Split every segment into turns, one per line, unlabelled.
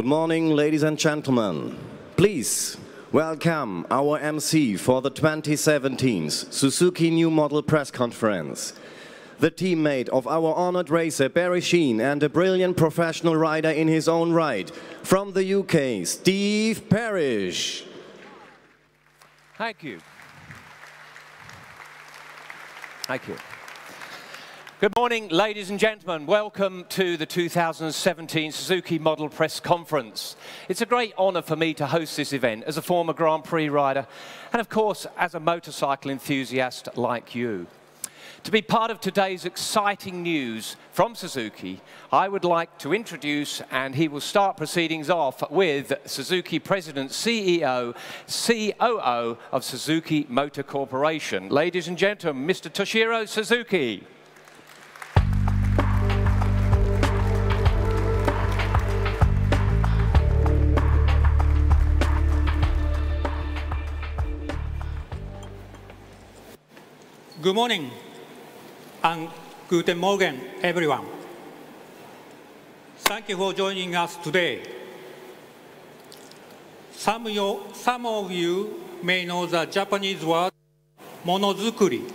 morning, ladies and gentlemen. Please welcome our MC for the 2017 Suzuki New Model Press Conference. The teammate of our honored racer Barry Sheen and a brilliant professional rider in his own right, from the UK, Steve Parrish.
Thank you. Thank you. Good morning, ladies and gentlemen. Welcome to the 2017 Suzuki Model Press Conference. It's a great honor for me to host this event as a former Grand Prix rider and, of course, as a motorcycle enthusiast like you. To be part of today's exciting news from Suzuki, I would like to introduce, and he will start proceedings off with Suzuki President, CEO, COO of Suzuki Motor Corporation. Ladies and gentlemen, Mr. Toshiro Suzuki.
Good morning and guten Morgen, everyone. Thank you for joining us today. Some of you may know the Japanese word monozukuri,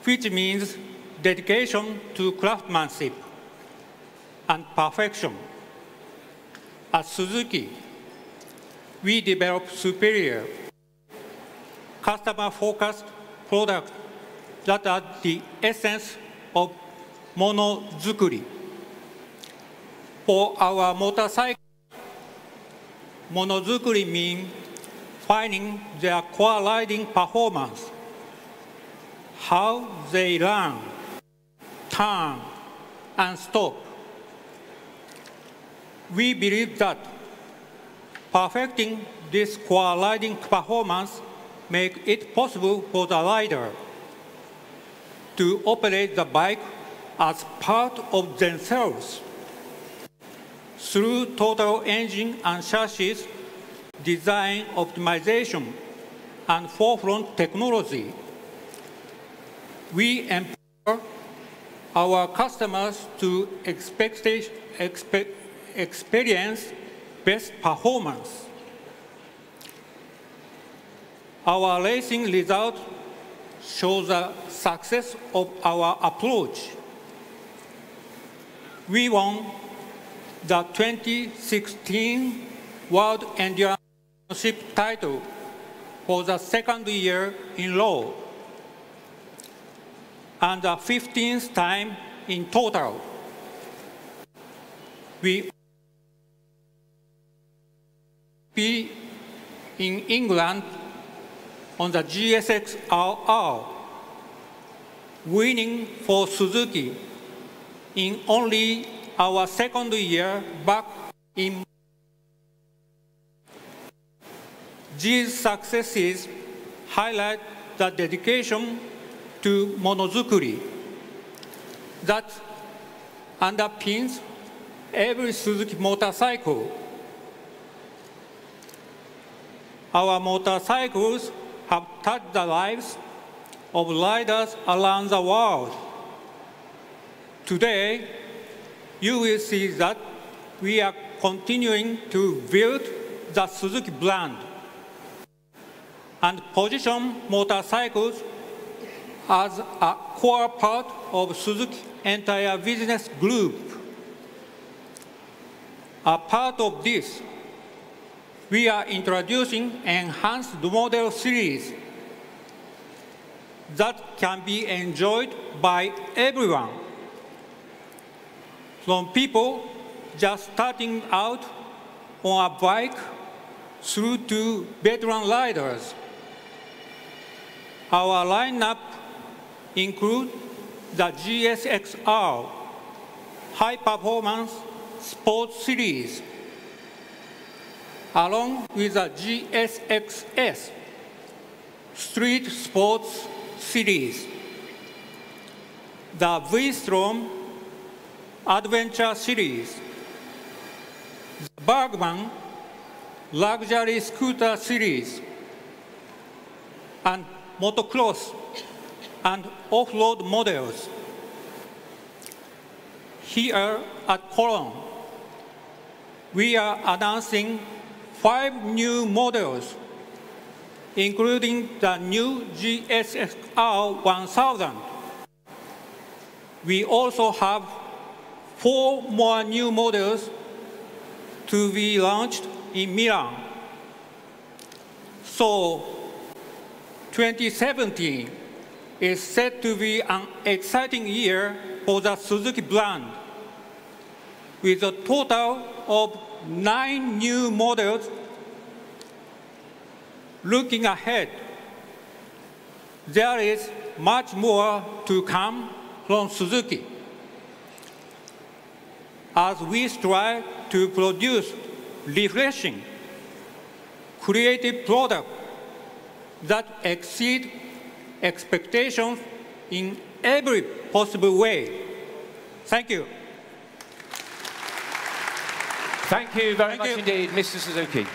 which means dedication to craftsmanship and perfection. At Suzuki, we develop superior, customer-focused products that are the essence of monozukuri. For our motorcycles, monozukuri means finding their core riding performance, how they run, turn, and stop. We believe that perfecting this core riding performance makes it possible for the rider to operate the bike as part of themselves through total engine and chassis design optimization and forefront technology. We empower our customers to experience best performance. Our racing result shows the success of our approach. We won the 2016 World Endurance Championship title for the second year in a row and the 15th time in total. We be in England on the GSX-RR, winning for Suzuki in only our second year back in. These successes highlight the dedication to monozukuri that underpins every Suzuki motorcycle. Our motorcycles have touched the lives of riders around the world. Today, you will see that we are continuing to build the Suzuki brand and position motorcycles as a core part of Suzuki's entire business group. A part of this, we are introducing enhanced model series that can be enjoyed by everyone, from people just starting out on a bike through to veteran riders. Our lineup includes the GSX-R High Performance Sports Series, along with the GSX-S Street Sports Series, the V-Strom Adventure Series, the Bergman Luxury Scooter Series, and motocross and off-road models. Here at Cologne, we are announcing 5 new models, including the new GSX-R 1000. We also have 4 more new models to be launched in Milan. So 2017 is set to be an exciting year for the Suzuki brand, with a total of 9 new models. Looking ahead, there is much more to come from Suzuki as we strive to produce refreshing, creative products that exceed expectations in every possible way. Thank you.
Thank you very much indeed, Mr. Suzuki.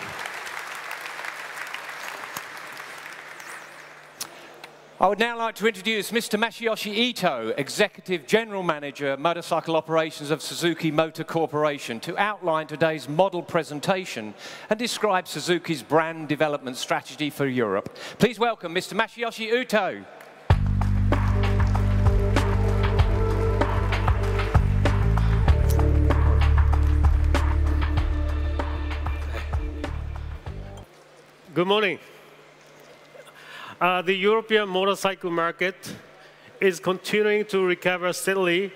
I would now like to introduce Mr. Masayoshi Ito, Executive General Manager, Motorcycle Operations of Suzuki Motor Corporation, to outline today's model presentation and describe Suzuki's brand development strategy for Europe. Please welcome Mr. Masayoshi Ito.
Good morning. The European motorcycle market is continuing to recover steadily,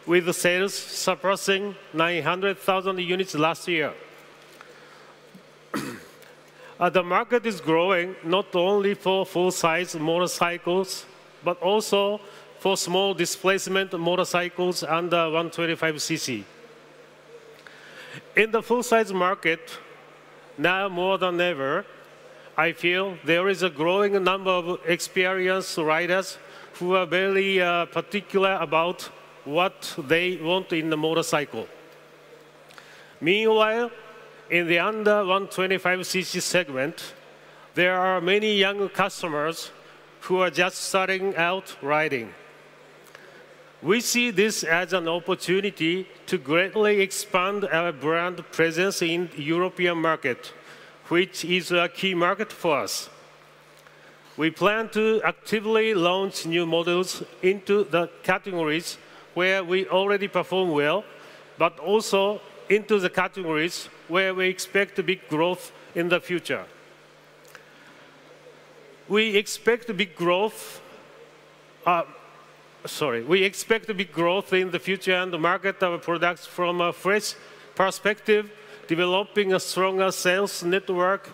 with the sales surpassing 900,000 units last year. The market is growing not only for full-size motorcycles, but also for small displacement motorcycles under 125cc. In the full-size market, now more than ever, I feel there is a growing number of experienced riders who are very particular about what they want in the motorcycle. Meanwhile, in the under 125cc segment, there are many young customers who are just starting out riding. We see this as an opportunity to greatly expand our brand presence in the European market, which is a key market for us. We plan to actively launch new models into the categories where we already perform well, but also into the categories where we expect big growth in the future. We expect big growth in the future and market our products from a fresh perspective, developing a stronger sales network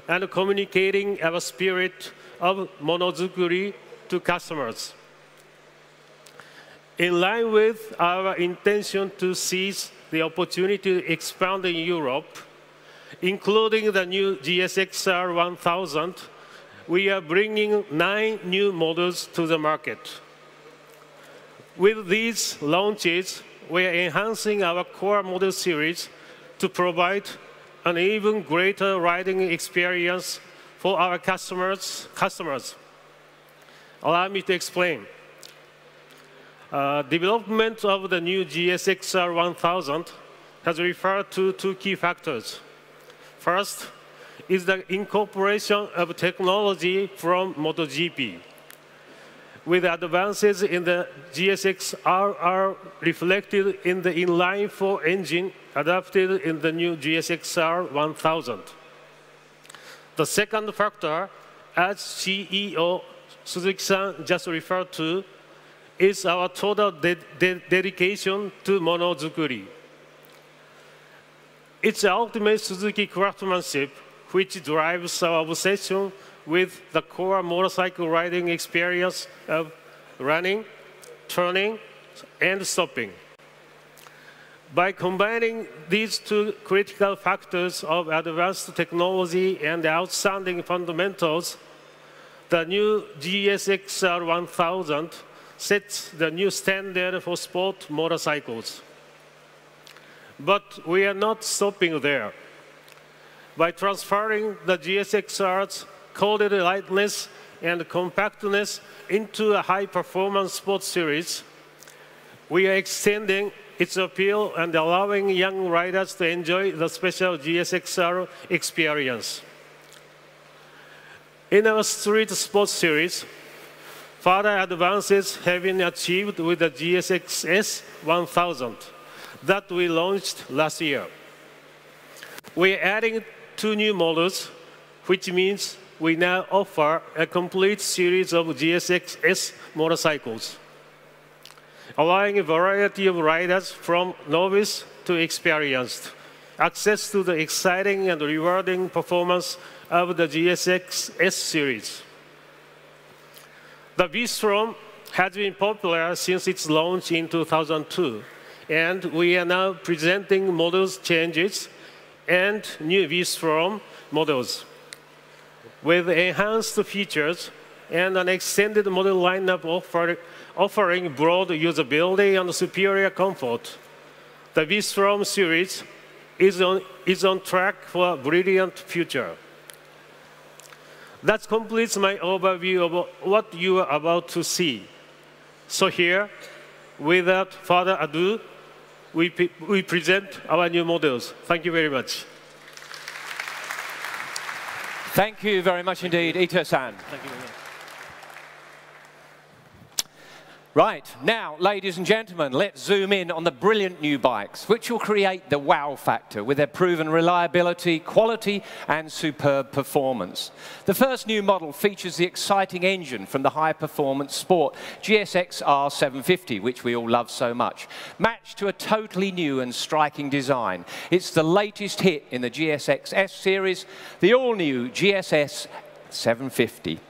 and communicating our spirit of monozukuri to customers. In line with our intention to seize the opportunity to expand in Europe, including the new GSX-R 1000, we are bringing 9 new models to the market. With these launches, we are enhancing our core model series to provide an even greater riding experience for our customers. Allow me to explain. Development of the new GSX-R 1000 has referred to 2 key factors. First is the incorporation of technology from MotoGP. With advances in the GSX-R are reflected in the inline-4 engine adapted in the new GSX-R 1000. The second factor, as CEO Suzuki-san just referred to, is our total dedication to monozukuri. It's ultimate Suzuki craftsmanship which drives our obsession with the core motorcycle riding experience of running, turning, and stopping. By combining these 2 critical factors of advanced technology and outstanding fundamentals, the new GSX-R 1000 sets the new standard for sport motorcycles. But we are not stopping there. By transferring the GSX-R's coded lightness and compactness into a high-performance sports series, we are extending its appeal and allowing young riders to enjoy the special GSXR experience. In our street sports series, further advances have been achieved with the GSX-S 1000 that we launched last year. We're adding 2 new models, which means we now offer a complete series of GSX-S motorcycles, allowing a variety of riders from novice to experienced access to the exciting and rewarding performance of the GSX-S series. The V-Strom has been popular since its launch in 2002, and we are now presenting models changes and new V-Strom models with enhanced features and an extended model lineup offering broad usability and superior comfort. The V-Strom series is on track for a brilliant future. That completes my overview of what you are about to see. So here, without further ado, we present our new models. Thank you very much.
Thank you very much indeed, Ito-san.
Thank you very much.
Right, now, ladies and gentlemen, let's zoom in on the brilliant new bikes, which will create the wow factor with their proven reliability, quality, and superb performance. The first new model features the exciting engine from the high-performance sport GSX-R 750, which we all love so much, matched to a totally new and striking design. It's the latest hit in the GSX-S series, the all-new GSX 750.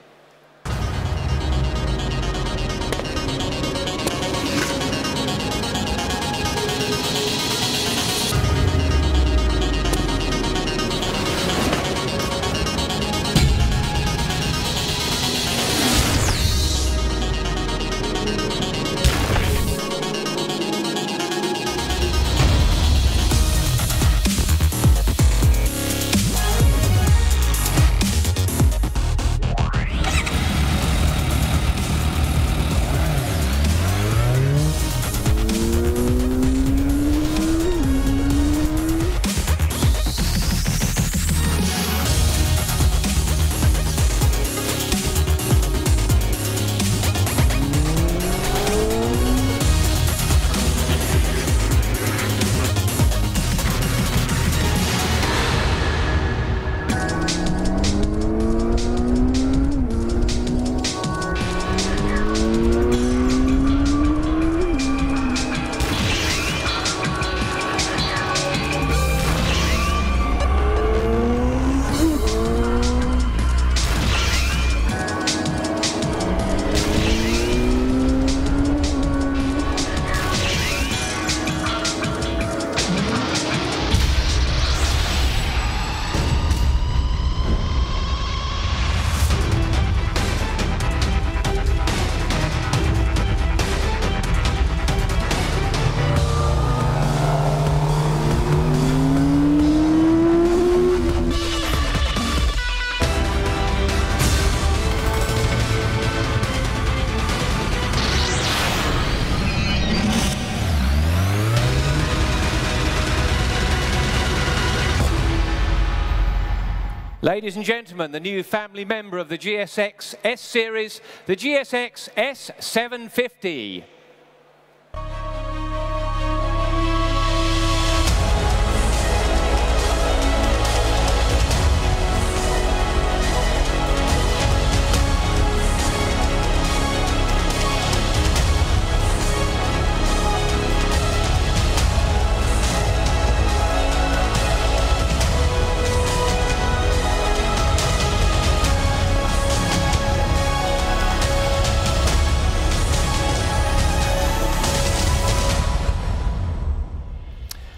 Ladies and gentlemen, the new family member of the GSX S series, the GSX S 750.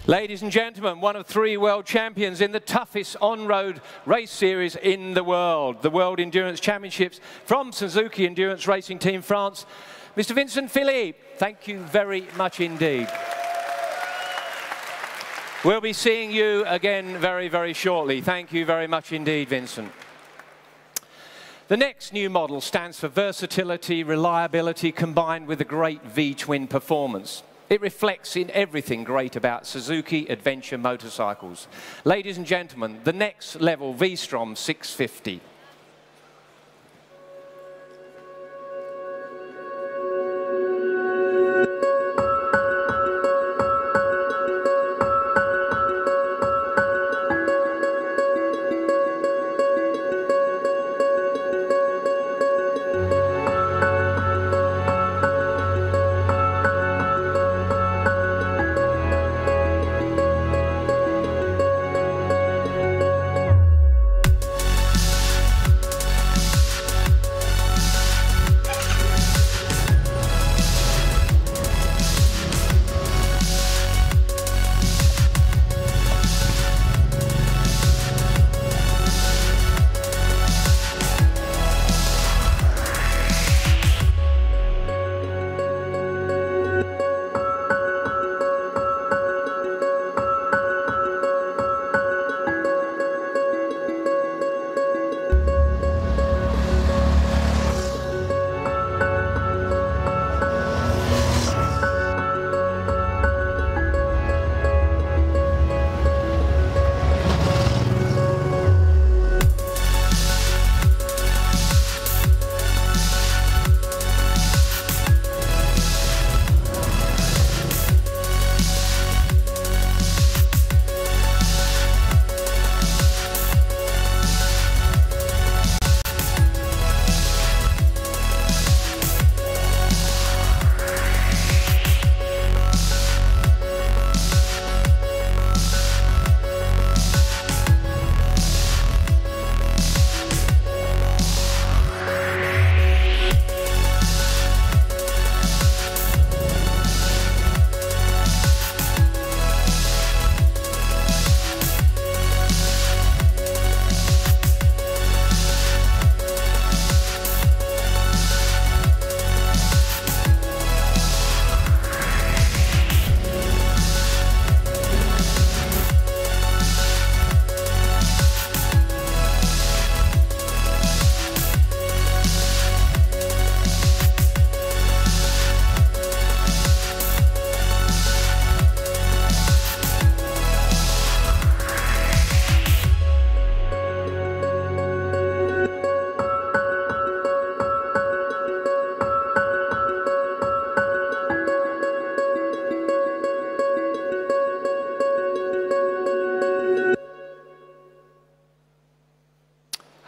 Ladies and gentlemen, one of 3 world champions in the toughest on-road race series in the World Endurance Championships from Suzuki Endurance Racing Team France, Mr. Vincent Philippe. Thank you very much indeed. We'll be seeing you again very, very shortly. Thank you very much indeed, Vincent. The next new model stands for versatility, reliability, combined with a great V-twin performance. It reflects in everything great about Suzuki adventure motorcycles. Ladies and gentlemen, the next level V-Strom 650.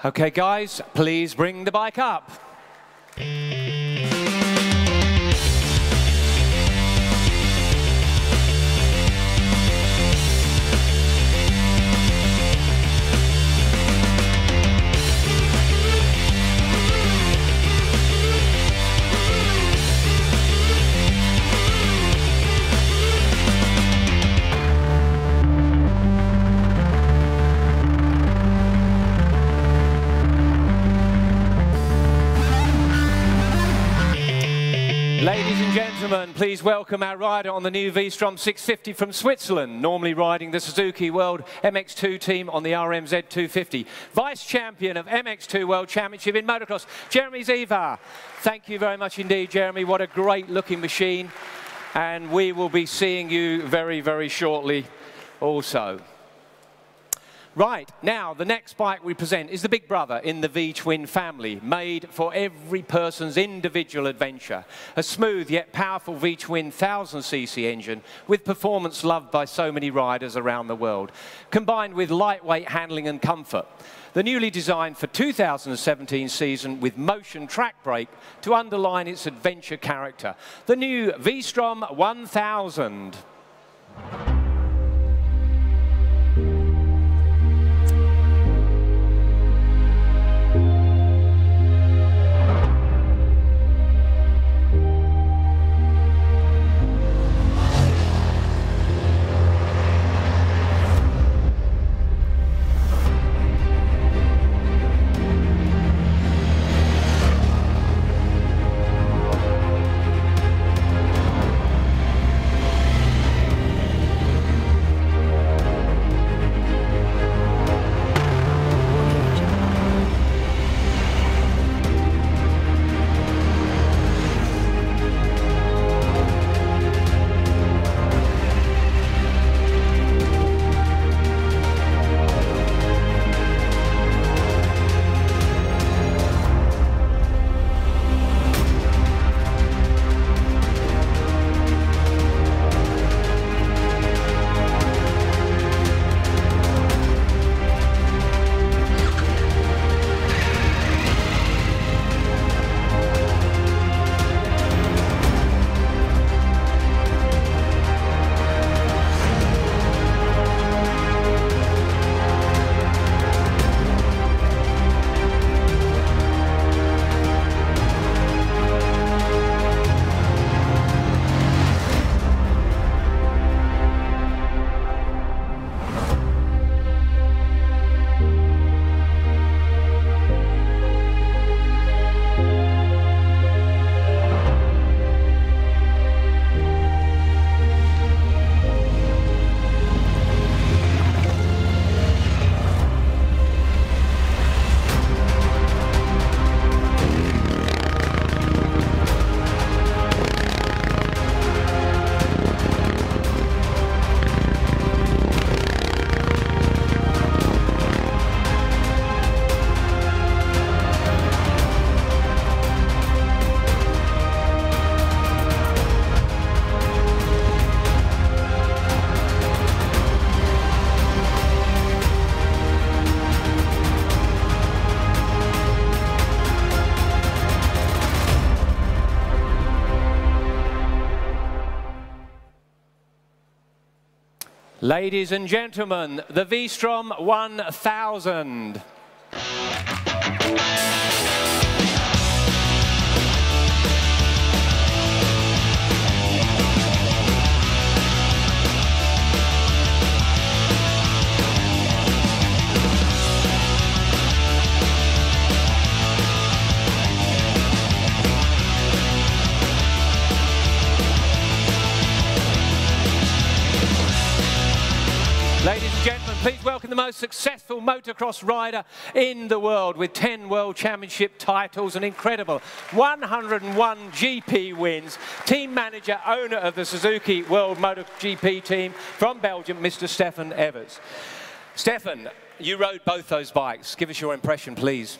Okay, guys, please bring the bike up. Ladies and gentlemen, please welcome our rider on the new V-Strom 650 from Switzerland, normally riding the Suzuki World MX2 team on the RMZ 250. Vice champion of MX2 World Championship in motocross, Jeremy Ziva. Thank you very much indeed, Jeremy. What a great looking machine. And we will be seeing you very, very shortly also. Right, now the next bike we present is the big brother in the V-Twin family, made for every person's individual adventure. A smooth yet powerful V-Twin 1000cc engine with performance loved by so many riders around the world, combined with lightweight handling and comfort. The newly designed for 2017 season with motion track brake to underline its adventure character. The new V-Strom 1000. Ladies and gentlemen, the V-Strom 1000. Ladies and gentlemen, please welcome the most successful motocross rider in the world with 10 World Championship titles, an incredible 101 GP wins, team manager, owner of the Suzuki World MotoGP team from Belgium, Mr. Stefan Everts. Stefan, you rode both those bikes. Give us your impression, please.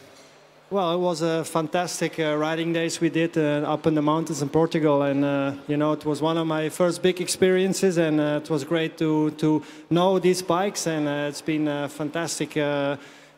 Well, it was a fantastic riding days we did up in the mountains in Portugal, and you know, it was one of my first big experiences, and it was great to know these bikes, and it's been fantastic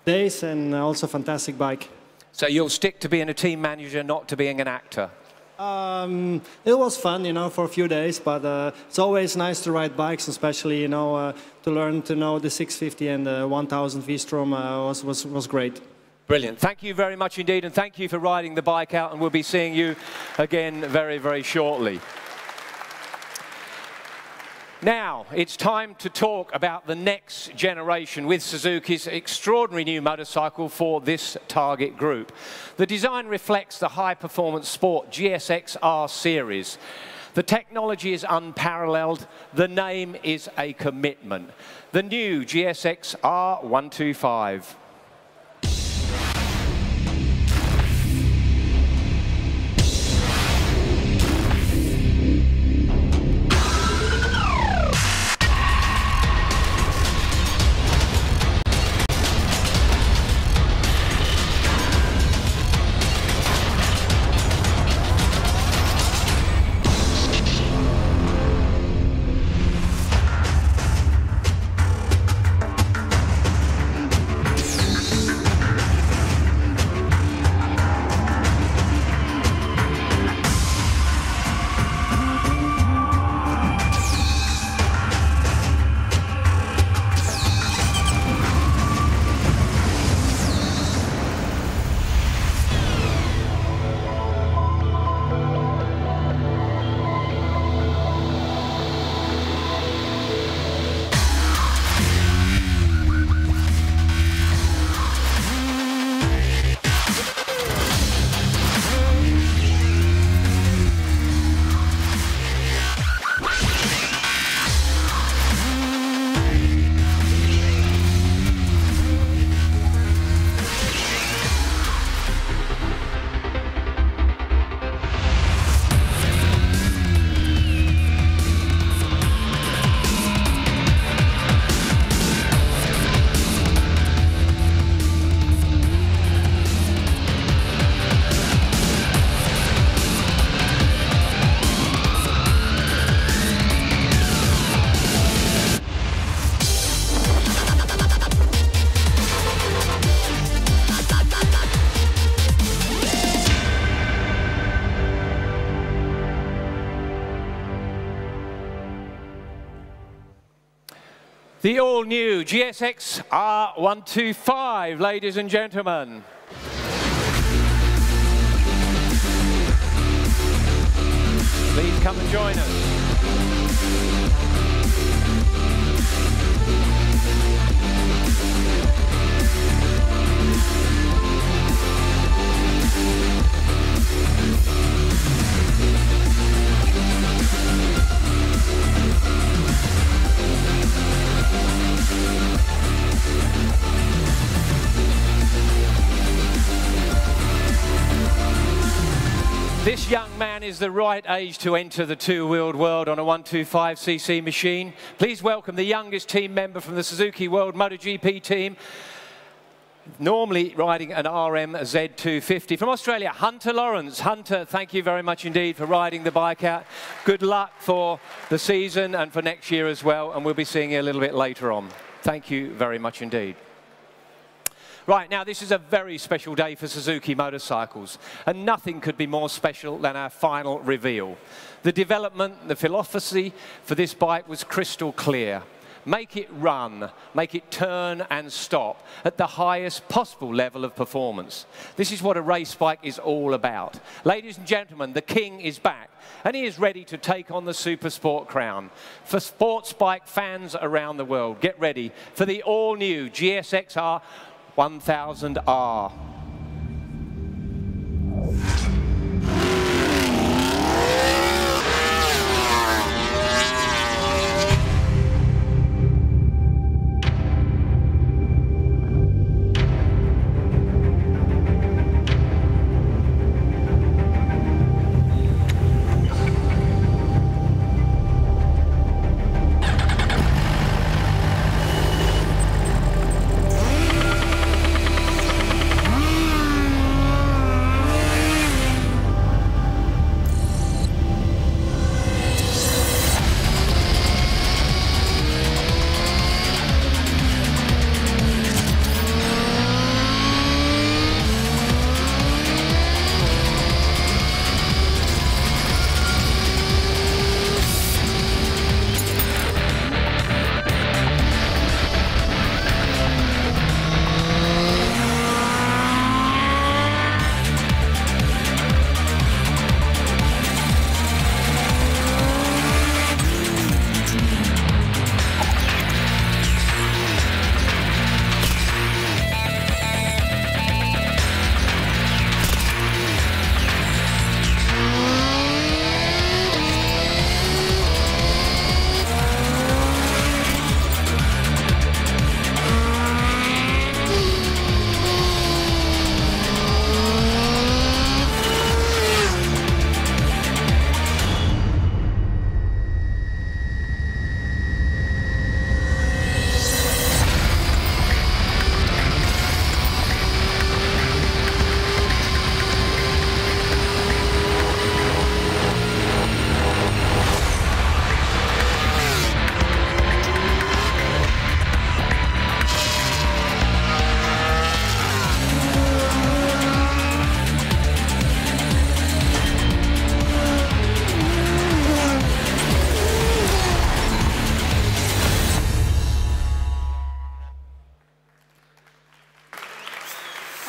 days and also fantastic bike.
So you'll stick to being a team manager, not to being an actor?
It was fun, you know, for a few days, but it's always nice to ride bikes, especially, you know, to learn to know the 650 and the 1000 V-Strom was great.
Brilliant. Thank you very much indeed, and thank you for riding the bike out, and we'll be seeing you again very, very shortly. Now, it's time to talk about the next generation with Suzuki's extraordinary new motorcycle for this target group. The design reflects the high-performance sport GSX R series. The technology is unparalleled. The name is a commitment. The new GSX R125. The all-new GSX R125, ladies and gentlemen. Please come and join us. This young man is the right age to enter the two-wheeled world on a 125cc machine. Please welcome the youngest team member from the Suzuki World MotoGP team, normally riding an RM Z250. From Australia, Hunter Lawrence. Hunter, thank you very much indeed for riding the bike out. Good luck for the season and for next year as well, and we'll be seeing you a little bit later on. Thank you very much indeed. Right, now this is a very special day for Suzuki motorcycles, and nothing could be more special than our final reveal. The development, the philosophy for this bike was crystal clear. make it run, make it turn and stop at the highest possible level of performance. This is what a race bike is all about. Ladies and gentlemen, the king is back, and he is ready to take on the Super Sport crown. For sports bike fans around the world, get ready for the all-new GSXR 1000R.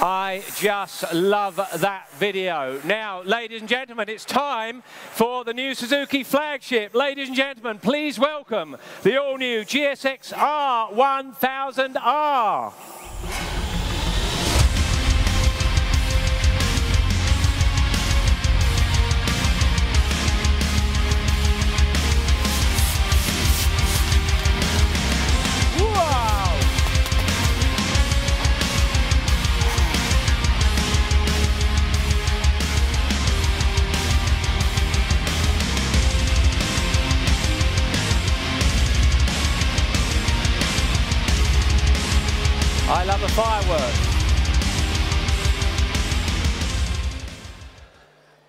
I just love that video. Now, ladies and gentlemen, it's time for the new Suzuki flagship. Ladies and gentlemen, please welcome the all-new GSX-R 1000R. I love the fireworks.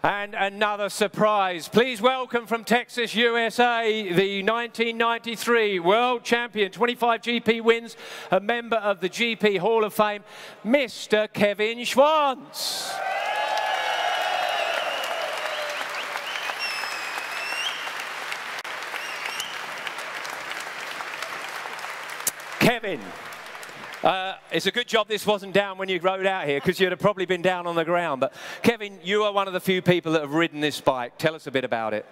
And another surprise. Please welcome from Texas, USA, the 1993 World Champion, 25 GP wins, a member of the GP Hall of Fame, Mr. Kevin Schwantz. Kevin. It's a good job this wasn't down when you rode out here, because you'd have probably been down on the ground. But Kevin, you are one of the few people that have ridden this bike. Tell us a bit about it.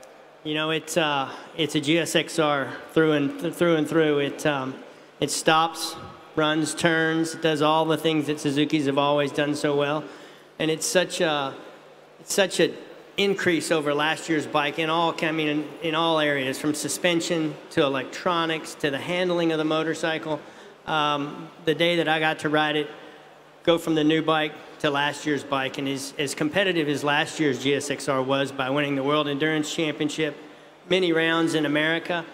You know, it's a GSXR through and through. It stops, runs, turns, it does all the things that Suzuki's have always done so well, and it's such an increase over last year's bike in all areas, from suspension to electronics to the handling of the motorcycle. The day that I got to ride it, go from the new bike to last year's bike, and as competitive as last year's GSXR was by winning the World Endurance Championship, many rounds in America,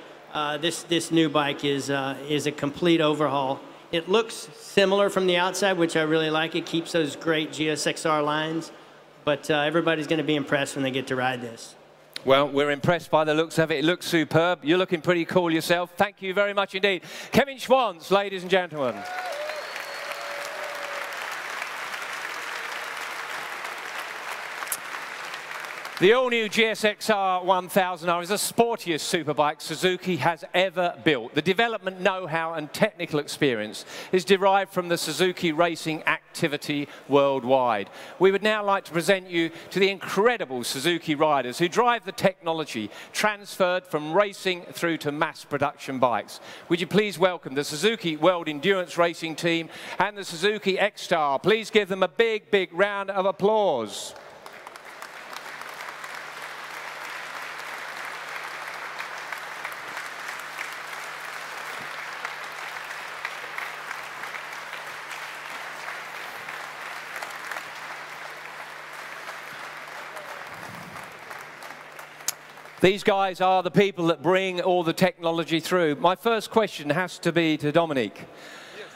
this new bike is a complete overhaul. It looks similar from the outside, which I really like. It keeps those great GSXR lines, but everybody's going to be impressed when they get to ride this.
Well, we're impressed by the looks of it. It looks superb. You're looking pretty cool yourself. Thank you very much indeed. Kevin Schwantz, ladies and gentlemen. The all-new GSX-R 1000R is the sportiest superbike Suzuki has ever built. The development know-how and technical experience is derived from the Suzuki racing activity worldwide. We would now like to present you to the incredible Suzuki riders who drive the technology transferred from racing through to mass production bikes. Would you please welcome the Suzuki World Endurance Racing Team and the Suzuki X-Star. Please give them a big, big round of applause. These guys are the people that bring all the technology through. My first question has to be to Dominique. Yes.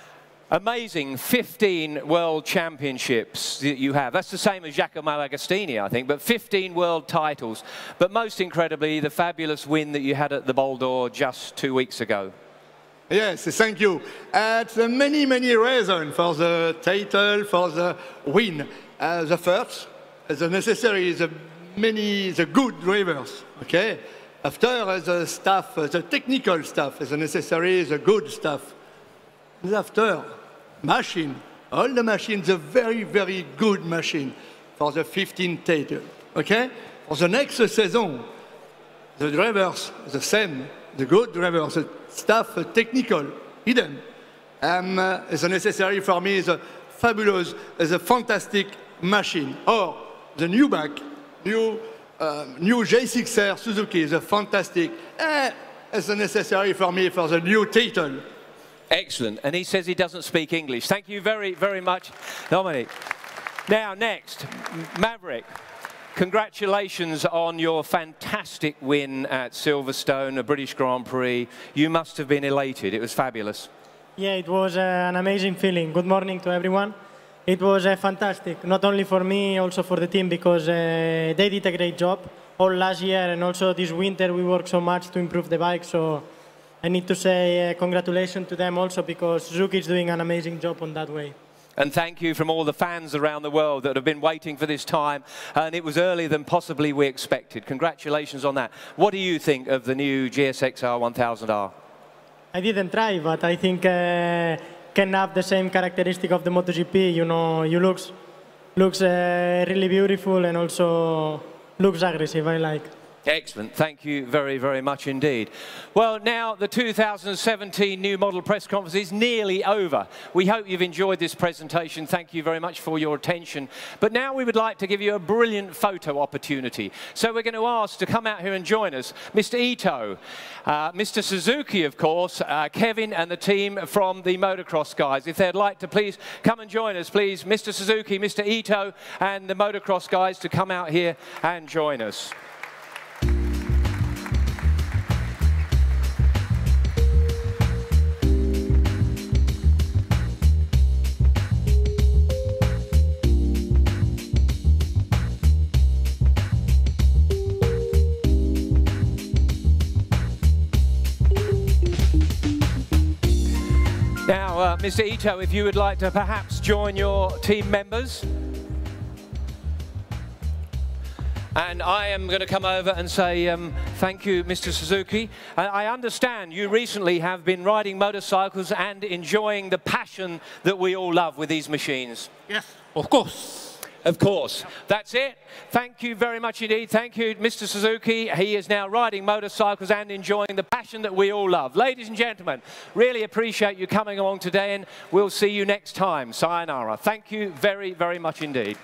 Amazing 15 world championships that you have. That's the same as Giacomo Agostini, I think, but 15 world titles. But most incredibly, the fabulous win that you had at the Bol d'Or just 2 weeks ago.
Yes, thank you. It's many, many reasons for the title, for the win. The first, the necessary, the good drivers, okay? After, the staff, the technical stuff is necessary, the good stuff. And after, machine, all the machines, a very, very good machine for the 15 title, okay? For the next season, the drivers, the same, the good drivers, the staff, technical, hidden. It's necessary for me, the fabulous, the fantastic machine. Or, the new bike, new J6R Suzuki is a fantastic. It's necessary for me for the new title.
Excellent. And he says he doesn't speak English. Thank you very, very much, Dominic. Now, next, Maverick. Congratulations on your fantastic win at Silverstone, a British Grand Prix. You must have been elated. It was fabulous.
Yeah, it was an amazing feeling. Good morning to everyone. It was fantastic, not only for me, also for the team, because they did a great job all last year, and also this winter we worked so much to improve the bike. So I need to say congratulations to them also, because Suzuki is doing an amazing job on that way.
And thank you from all the fans around the world that have been waiting for this time, and it was earlier than possibly we expected. Congratulations on that. What do you think of the new GSX-R 1000R?
I didn't try, but I think can have the same characteristic of the MotoGP. You know, you looks really beautiful and also looks aggressive. I like.
Excellent. Thank you very, very much indeed. Well, now the 2017 New Model Press Conference is nearly over. We hope you've enjoyed this presentation. Thank you very much for your attention. But now we would like to give you a brilliant photo opportunity. So we're going to ask to come out here and join us Mr. Ito, Mr. Suzuki, of course, Kevin and the team from the motocross guys. If they'd like to please come and join us, please, Mr. Suzuki, Mr. Ito and the motocross guys to come out here and join us. Now, Mr. Ito, if you would like to perhaps join your team members. And I am going to come over and say thank you, Mr. Suzuki. I understand you recently have been riding motorcycles and enjoying the passion that we all love with these machines.
Yes, of course.
Of course. That's it. Thank you very much indeed. Thank you, Mr. Suzuki. He is now riding motorcycles and enjoying the passion that we all love. Ladies and gentlemen, really appreciate you coming along today, and we'll see you next time. Sayonara. Thank you very, very much indeed.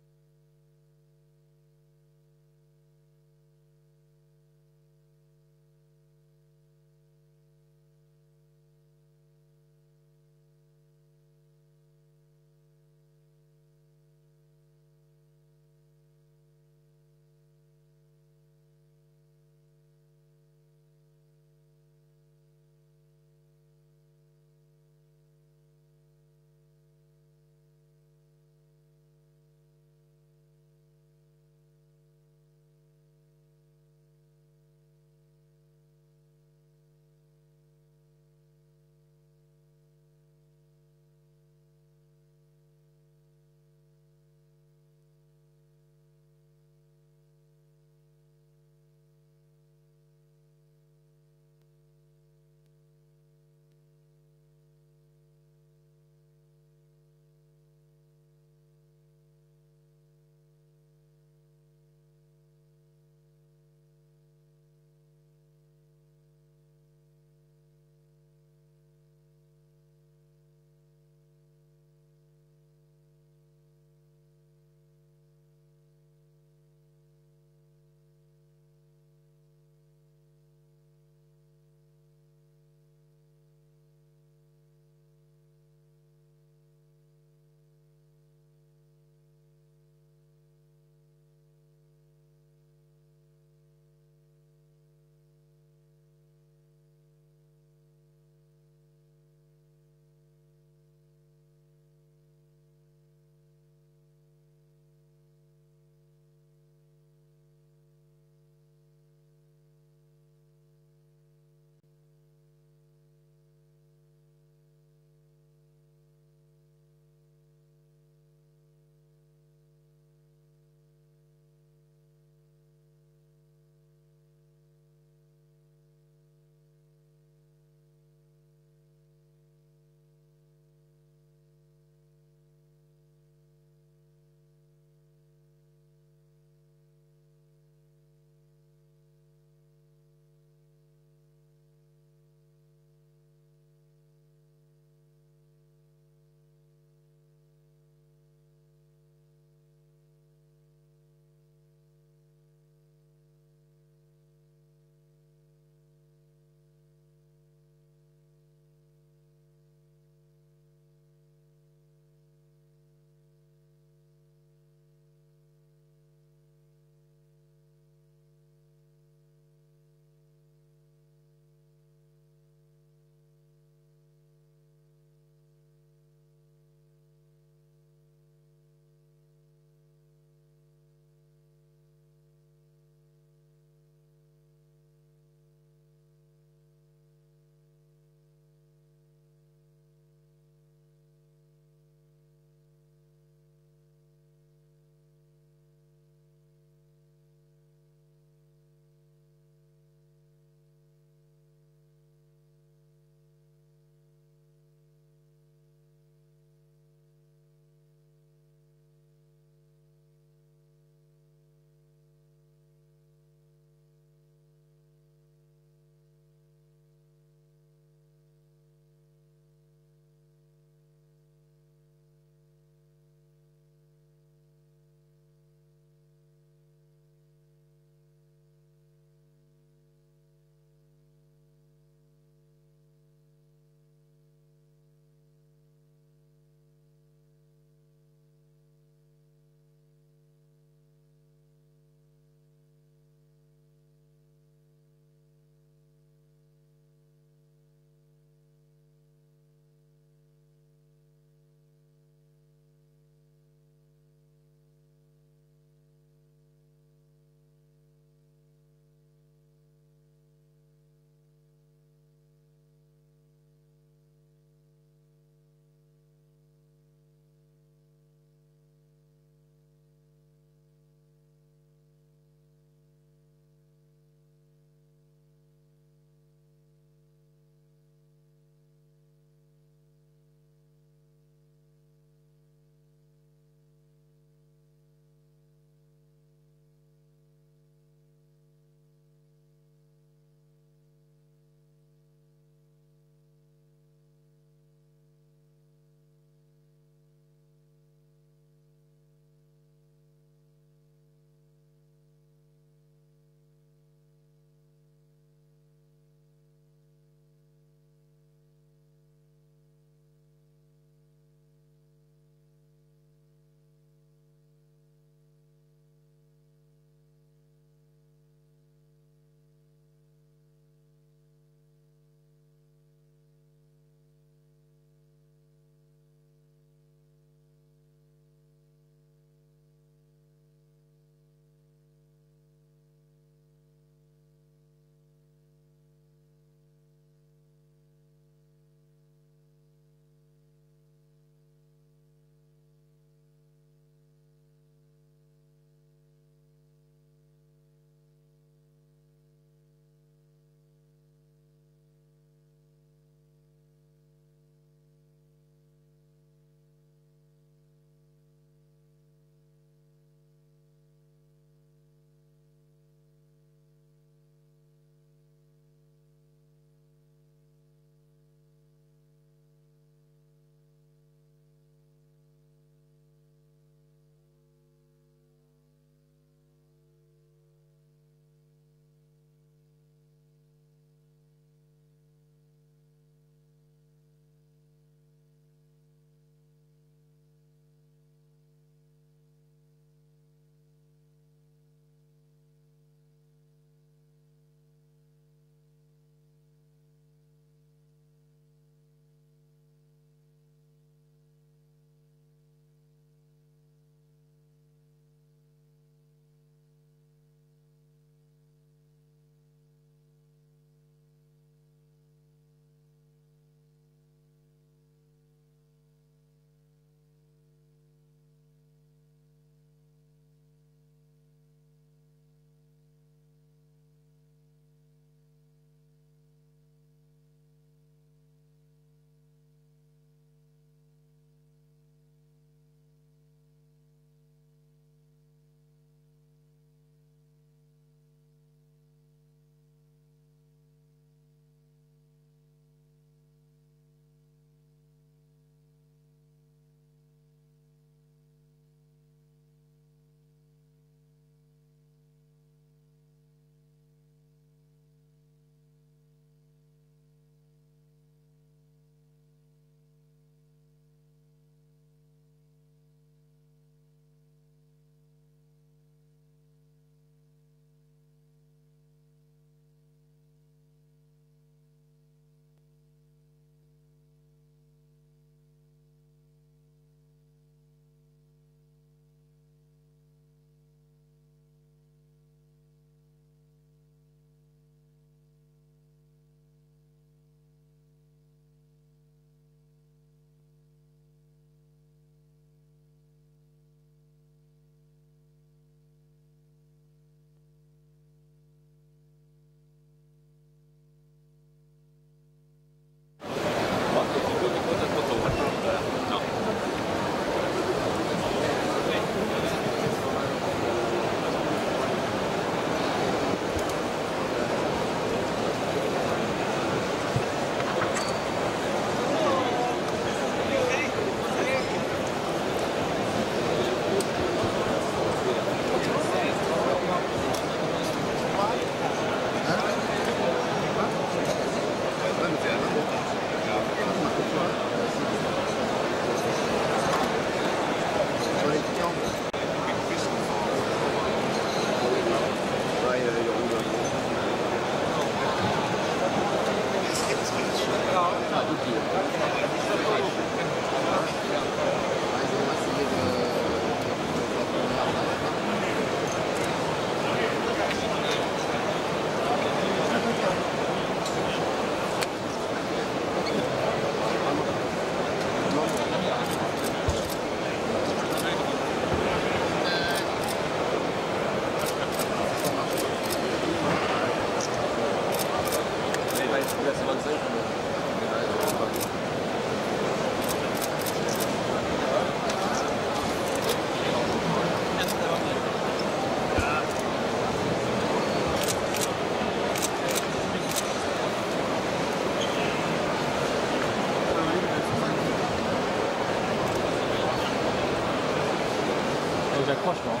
que j'accroche, moi.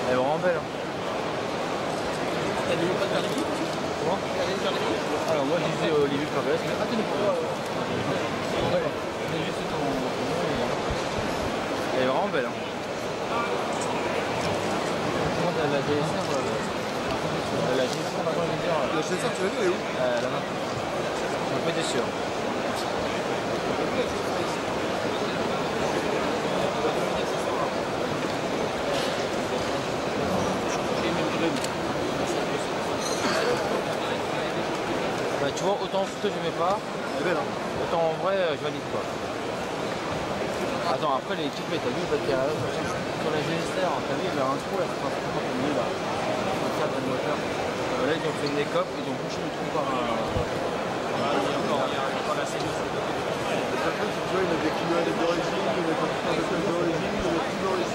Elle est vraiment belle. Hein. T'as dit pas de faire l'équipe? Comment? T'as dit de faire l'équipe? Alors moi je disais Olivier Cravès, mais attendez pourquoi? C'est juste ton... Elle est vraiment belle. Hein. Comment t'as la DSR? La GSR, la GSR, tu l'as vu, elle est où? Là-bas. Je suis un peu déçu. Bah, tu vois, autant en photo j'aimais pas, autant en vrai je valide pas. Attends, après les types, t'as vu, parce qu'il y a sur la GSR, t'as vu, il y avait un trou là, c'est pas comme lui là, sur le cadre du moteur. Là ils ont fait une écope, ils ont bouché le trou par un... il y a encore la cellule. Tu vois, il y a des kilomètres d'origine, il y a des kilomètres d'origine, il y a des kilomètres d'origine.